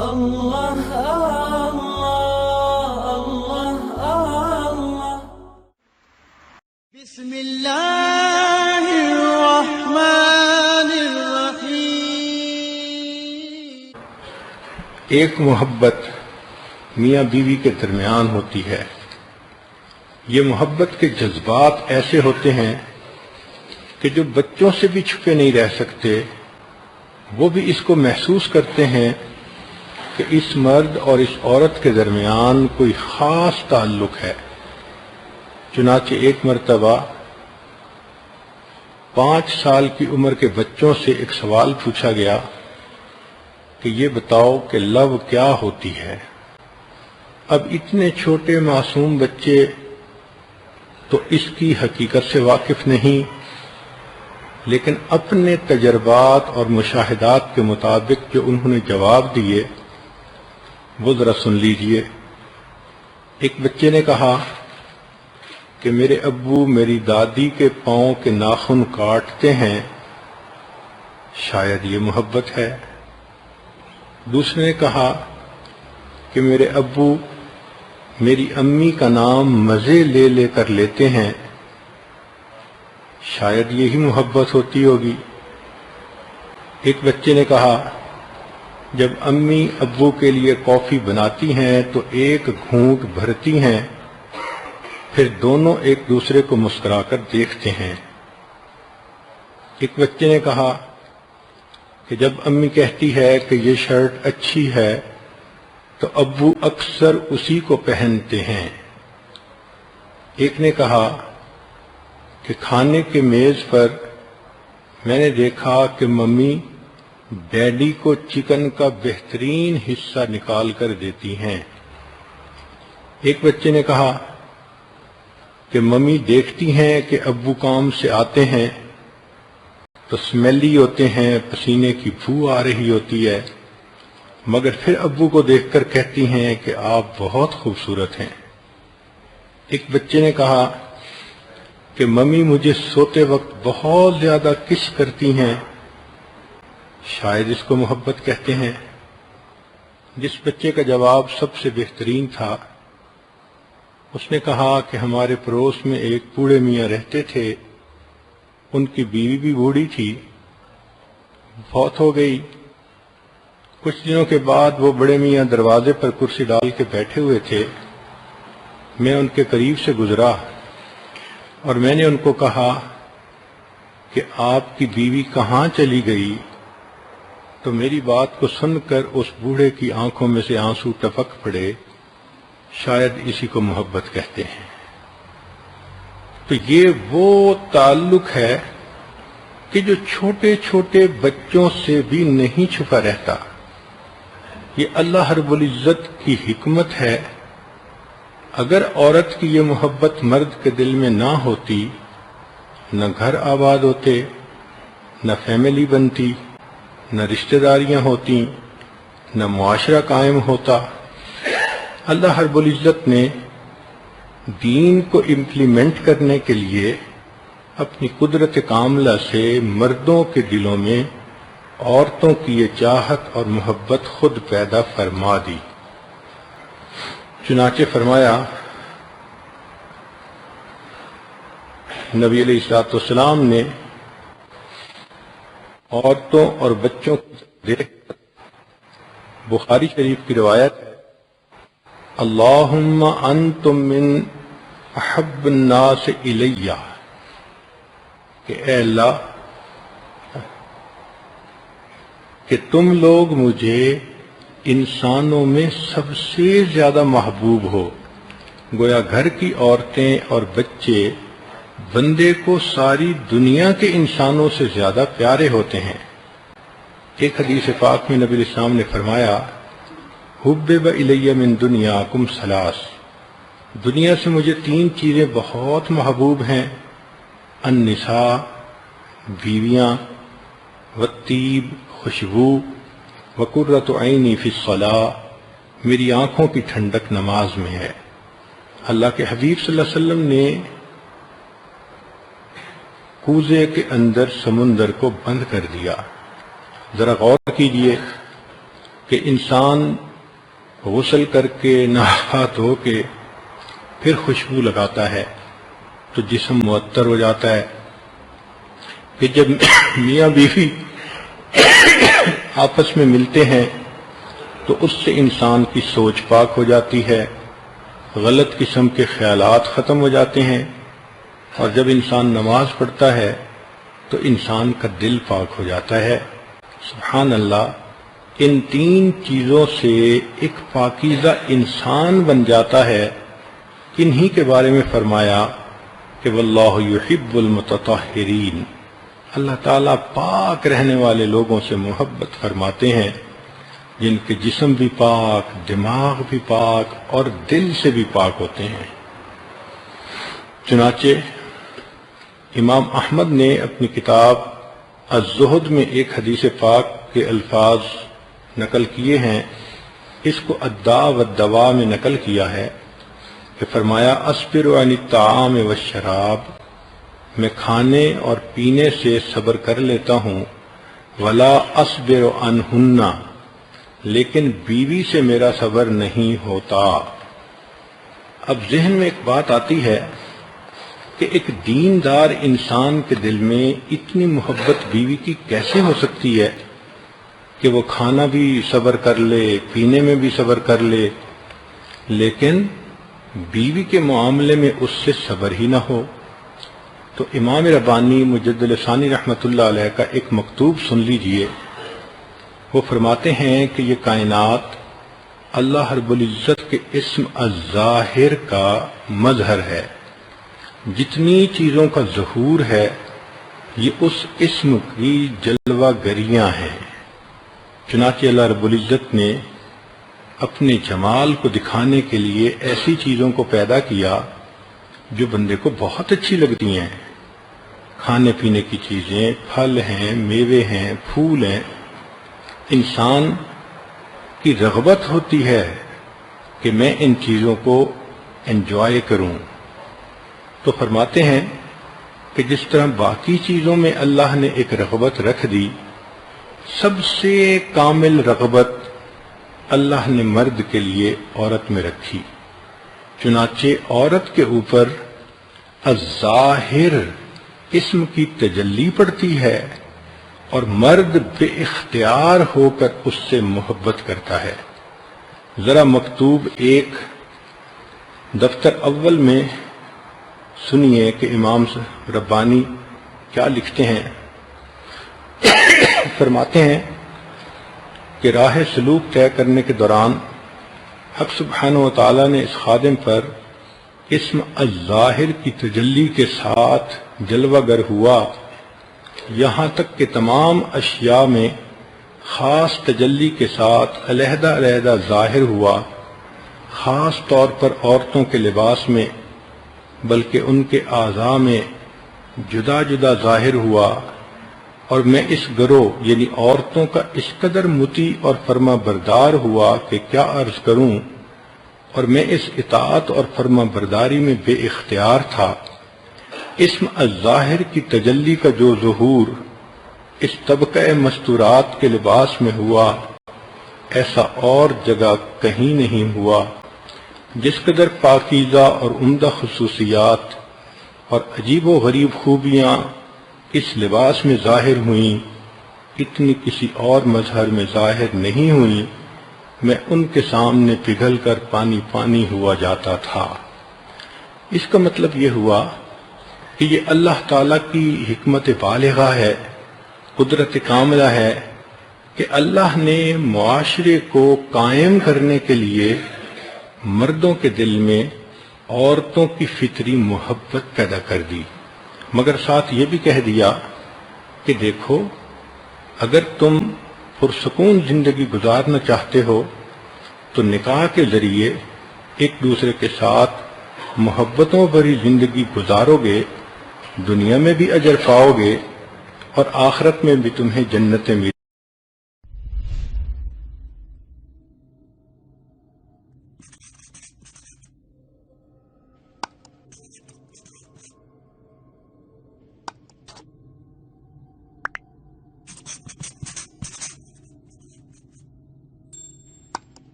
اللہ اللہ اللہ اللہ بسم اللہ الرحمن الرحیم۔ ایک محبت میاں بیوی کے درمیان ہوتی ہے۔ یہ محبت کے جذبات ایسے ہوتے ہیں کہ جو بچوں سے بھی چھپے نہیں رہ سکتے، وہ بھی اس کو محسوس کرتے ہیں کہ اس مرد اور اس عورت کے درمیان کوئی خاص تعلق ہے۔ چنانچہ ایک مرتبہ 5 سال کی عمر کے بچوں سے ایک سوال پوچھا گیا کہ یہ بتاؤ کہ لو کیا ہوتی ہے۔ اب اتنے چھوٹے معصوم بچے تو اس کی حقیقت سے واقف نہیں، لیکن اپنے تجربات اور مشاہدات کے مطابق جو انہوں نے جواب دیے وہ ذرا سن لیجئے۔ ایک بچے نے کہا کہ میرے ابو میری دادی کے پاؤں کے ناخن کاٹتے ہیں، شاید یہ محبت ہے۔ دوسرے نے کہا کہ میرے ابو میری امی کا نام مزے لے لے کر لیتے ہیں، شاید یہی محبت ہوتی ہوگی۔ ایک بچے نے کہا جب امی ابو کے لیے کافی بناتی ہیں تو ایک گھونٹ بھرتی ہیں، پھر دونوں ایک دوسرے کو مسکرا کر دیکھتے ہیں۔ ایک بچے نے کہا کہ جب امی کہتی ہے کہ یہ شرٹ اچھی ہے تو ابو اکثر اسی کو پہنتے ہیں۔ ایک نے کہا کہ کھانے کے میز پر میں نے دیکھا کہ ممی ڈیڈی کو چکن کا بہترین حصہ نکال کر دیتی ہیں۔ ایک بچے نے کہا کہ ممی دیکھتی ہیں کہ ابو کام سے آتے ہیں تو سمیلی ہوتے ہیں، پسینے کی بو آ رہی ہوتی ہے، مگر پھر ابو کو دیکھ کر کہتی ہیں کہ آپ بہت خوبصورت ہیں۔ ایک بچے نے کہا کہ ممی مجھے سوتے وقت بہت زیادہ کس کرتی ہیں، شاید اس کو محبت کہتے ہیں۔ جس بچے کا جواب سب سے بہترین تھا اس نے کہا کہ ہمارے پڑوس میں ایک بوڑھے میاں رہتے تھے، ان کی بیوی بھی بوڑھی تھی، فوت ہو گئی۔ کچھ دنوں کے بعد وہ بڑے میاں دروازے پر کرسی ڈال کے بیٹھے ہوئے تھے۔ میں ان کے قریب سے گزرا اور میں نے ان کو کہا کہ آپ کی بیوی کہاں چلی گئی؟ تو میری بات کو سن کر اس بوڑھے کی آنکھوں میں سے آنسو ٹپک پڑے، شاید اسی کو محبت کہتے ہیں۔ تو یہ وہ تعلق ہے کہ جو چھوٹے چھوٹے بچوں سے بھی نہیں چھپا رہتا۔ یہ اللہ رب العزت کی حکمت ہے۔ اگر عورت کی یہ محبت مرد کے دل میں نہ ہوتی، نہ گھر آباد ہوتے، نہ فیملی بنتی، نہ رشتہ داریاں ہوتی، نہ معاشرہ قائم ہوتا۔ اللہ رب العزت نے دین کو امپلیمنٹ کرنے کے لیے اپنی قدرت کاملہ سے مردوں کے دلوں میں عورتوں کی یہ چاہت اور محبت خود پیدا فرما دی۔ چنانچہ فرمایا نبی علیہ الصلوۃ والسلام نے عورتوں اور بچوں کو دیکھ کر، بخاری شریف کی روایت ہے، اللہم انتم من احب الناس الیہ، کہ اے اللہ کہ تم لوگ مجھے انسانوں میں سب سے زیادہ محبوب ہو۔ گویا گھر کی عورتیں اور بچے بندے کو ساری دنیا کے انسانوں سے زیادہ پیارے ہوتے ہیں۔ ایک حدیث پاک میں نبی الاسلام نے فرمایا حبب الی من دنیاکم ثلاث، دنیا سے مجھے 3 چیزیں بہت محبوب ہیں، النساء بیویاں، والطیب خوشبو، وقرۃ عینی فی الصلاۃ میری آنکھوں کی ٹھنڈک نماز میں ہے۔ اللہ کے حبیب صلی اللہ علیہ وسلم نے کوزے کے اندر سمندر کو بند کر دیا۔ ذرا غور کیجئے کہ انسان غسل کر کے نہا دھو کے پھر خوشبو لگاتا ہے تو جسم معطر ہو جاتا ہے. پھر جب میاں بیوی آپس میں ملتے ہیں تو اس سے انسان کی سوچ پاک ہو جاتی ہے، غلط قسم کے خیالات ختم ہو جاتے ہیں، اور جب انسان نماز پڑھتا ہے تو انسان کا دل پاک ہو جاتا ہے. سبحان اللہ، ان تین چیزوں سے ایک پاکیزہ انسان بن جاتا ہے. انہی کے بارے میں فرمایا کہ واللہ یحب المتطہرین، اللہ تعالیٰ پاک رہنے والے لوگوں سے محبت فرماتے ہیں جن کے جسم بھی پاک، دماغ بھی پاک اور دل سے بھی پاک ہوتے ہیں. چنانچہ امام احمد نے اپنی کتاب الزہد میں ایک حدیث پاک کے الفاظ نقل کیے ہیں. اس کو الداء والدواء میں نقل کیا ہے کہ فرمایا اصبر عن الطعام والشراب، میں کھانے اور پینے سے صبر کر لیتا ہوں، ولا اصبر عنہن، لیکن بیوی سے میرا صبر نہیں ہوتا. اب ذہن میں ایک بات آتی ہے کہ ایک دیندار انسان کے دل میں اتنی محبت بیوی کی کیسے ہو سکتی ہے کہ وہ کھانا بھی صبر کر لے، پینے میں بھی صبر کر لے، لیکن بیوی کے معاملے میں اس سے صبر ہی نہ ہو. تو امام ربانی مجدد ثانی رحمۃ اللہ علیہ کا ایک مکتوب سن لیجئے. وہ فرماتے ہیں کہ یہ کائنات اللہ رب العزت کے اسم الظاہر کا مظہر ہے. جتنی چیزوں کا ظہور ہے یہ اس اسم کی جلوہ گریاں ہیں. چنانچہ اللہ رب العزت نے اپنے جمال کو دکھانے کے لیے ایسی چیزوں کو پیدا کیا جو بندے کو بہت اچھی لگتی ہیں. کھانے پینے کی چیزیں، پھل ہیں، میوے ہیں، پھول ہیں. انسان کی رغبت ہوتی ہے کہ میں ان چیزوں کو انجوائے کروں. تو فرماتے ہیں کہ جس طرح باقی چیزوں میں اللہ نے ایک رغبت رکھ دی، سب سے کامل رغبت اللہ نے مرد کے لیے عورت میں رکھی. چنانچہ عورت کے اوپر الظاہر اسم کی تجلی پڑتی ہے اور مرد بے اختیار ہو کر اس سے محبت کرتا ہے. ذرا مکتوب ایک دفتر اول میں سنیے کہ امام ربانی کیا لکھتے ہیں. فرماتے ہیں کہ راہ سلوک طے کرنے کے دوران حق سبحانہ و تعالیٰ نے اس خادم پر اسم الظاہر کی تجلی کے ساتھ جلوہ گر ہوا، یہاں تک کہ تمام اشیاء میں خاص تجلی کے ساتھ علیحدہ علیحدہ ظاہر ہوا، خاص طور پر عورتوں کے لباس میں، بلکہ ان کے اعضاء میں جدا جدا ظاہر ہوا. اور میں اس گروہ یعنی عورتوں کا اس قدر مطیع اور فرما بردار ہوا کہ کیا عرض کروں، اور میں اس اطاعت اور فرما برداری میں بے اختیار تھا. اسم الظاہر کی تجلی کا جو ظہور اس طبقہ مستورات کے لباس میں ہوا، ایسا اور جگہ کہیں نہیں ہوا. جس قدر پاکیزہ اور عمدہ خصوصیات اور عجیب و غریب خوبیاں اس لباس میں ظاہر ہوئیں، اتنی کسی اور مظہر میں ظاہر نہیں ہوئیں. میں ان کے سامنے پگھل کر پانی پانی ہوا جاتا تھا. اس کا مطلب یہ ہوا کہ یہ اللہ تعالیٰ کی حکمت بالغہ ہے، قدرت کاملہ ہے کہ اللہ نے معاشرے کو قائم کرنے کے لیے مردوں کے دل میں عورتوں کی فطری محبت پیدا کر دی، مگر ساتھ یہ بھی کہہ دیا کہ دیکھو، اگر تم پرسکون زندگی گزارنا چاہتے ہو تو نکاح کے ذریعے ایک دوسرے کے ساتھ محبتوں بھری زندگی گزارو گے، دنیا میں بھی اجر پاؤ گے اور آخرت میں بھی تمہیں جنتیں ملیں.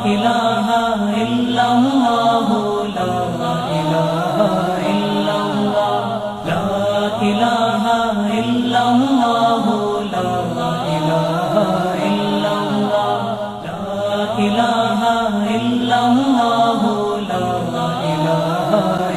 إله إلا الله لا إله إلا الله لا إله إلا الله لا إله إلا الله لا إله إلا الله لا إله